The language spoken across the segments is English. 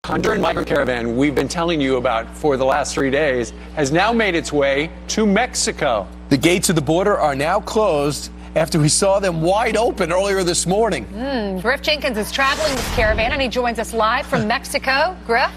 Honduran migrant caravan we've been telling you about for the last 3 days has now made its way to Mexico. The gates of the border are now closed after we saw them wide open earlier this morning. Griff Jenkins is traveling this caravan, and he joins us live from Mexico. Griff?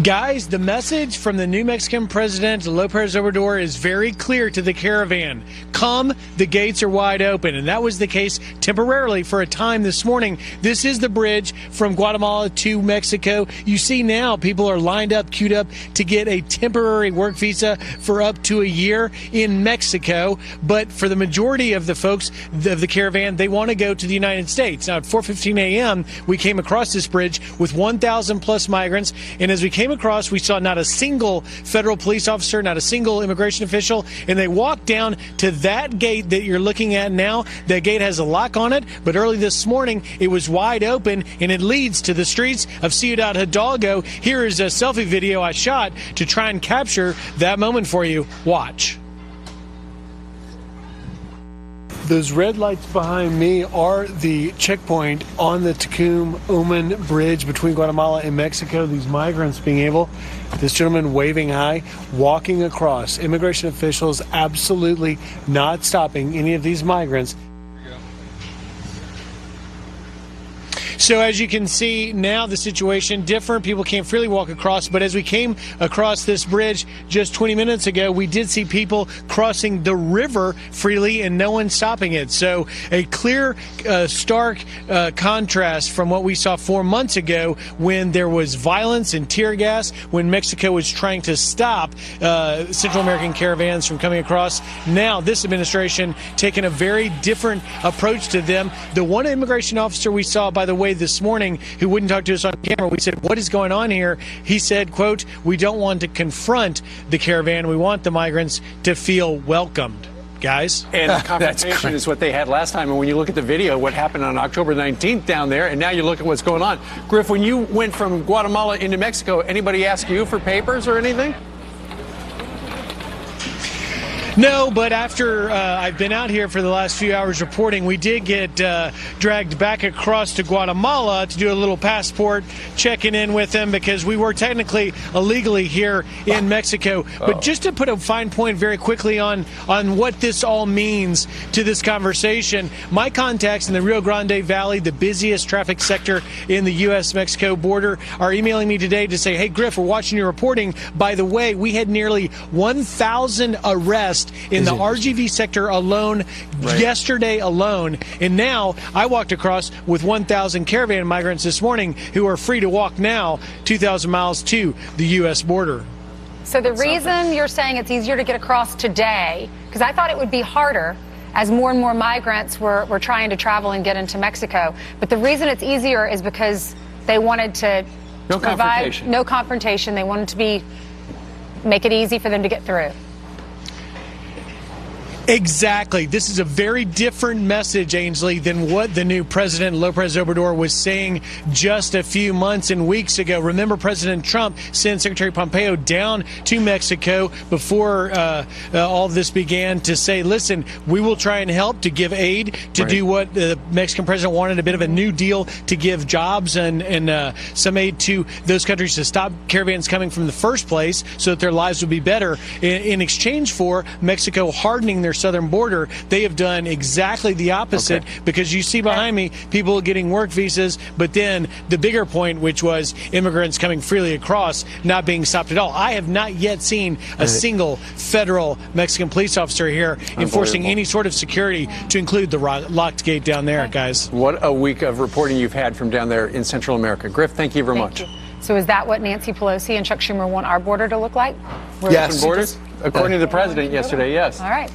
Guys, the message from the new Mexican president, López Obrador, is very clear to the caravan. Come, the gates are wide open. And that was the case temporarily for a time this morning. This is the bridge from Guatemala to Mexico. You see now people are lined up, queued up to get a temporary work visa for up to a year in Mexico. But for the majority of the folks of the caravan, they want to go to the United States. Now, at 4:15 a.m., we came across this bridge with 1,000 plus migrants. And as we came across, we saw not a single federal police officer, not a single immigration official, and they walked down to that gate that you're looking at now. That gate has a lock on it, but early this morning it was wide open, and it leads to the streets of Ciudad Hidalgo. Here is a selfie video I shot to try and capture that moment for you. Watch. Those red lights behind me are the checkpoint on the Tucumán Bridge between Guatemala and Mexico. These migrants being able, this gentleman waving high, walking across. Immigration officials absolutely not stopping any of these migrants. So as you can see now, the situation different. People can't freely walk across. But as we came across this bridge just 20 minutes ago, we did see people crossing the river freely and no one stopping it. So a clear, stark contrast from what we saw 4 months ago when there was violence and tear gas, when Mexico was trying to stop Central American caravans from coming across. Now this administration taking a very different approach to them. The one immigration officer we saw, by the way, this morning, who wouldn't talk to us on camera, we said, what is going on here? He said, quote, we don't want to confront the caravan. We want the migrants to feel welcomed. Guys. And the confrontation is what they had last time. And when you look at the video, what happened on October 19th down there, and now you look at what's going on. Griff, when you went from Guatemala into Mexico, anybody ask you for papers or anything? No, but after I've been out here for the last few hours reporting, we did get dragged back across to Guatemala to do a little passport checking in with them because we were technically illegally here in Mexico. But just to put a fine point very quickly on what this all means to this conversation, my contacts in the Rio Grande Valley, the busiest traffic sector in the U.S.-Mexico border, are emailing me today to say, hey, Griff, we're watching your reporting. By the way, we had nearly 1,000 arrests in the RGV sector alone yesterday alone. And now I walked across with 1,000 caravan migrants this morning who are free to walk now 2,000 miles to the U.S. border. So the reason you're saying it's easier to get across today, because I thought it would be harder as more and more migrants were trying to travel and get into Mexico. But the reason it's easier is because they wanted to provide no confrontation. They wanted to make it easy for them to get through. Exactly. This is a very different message, Ainsley, than what the new President López Obrador was saying just a few months and weeks ago. Remember, President Trump sent Secretary Pompeo down to Mexico before all of this began to say, listen, we will try and help to give aid to do what the Mexican president wanted, a bit of a new deal to give jobs and some aid to those countries to stop caravans coming from the first place so that their lives would be better. In exchange for Mexico hardening their southern border, they have done exactly the opposite because you see behind me people getting work visas, but then the bigger point, which was immigrants coming freely across, not being stopped at all. I have not yet seen a single federal Mexican police officer here enforcing any sort of security, to include the locked gate down there, guys. What a week of reporting you've had from down there in Central America. Griff, thank you very much. So is that what Nancy Pelosi and Chuck Schumer want our border to look like? Yes. Borders? According to the president yesterday, yes. All right.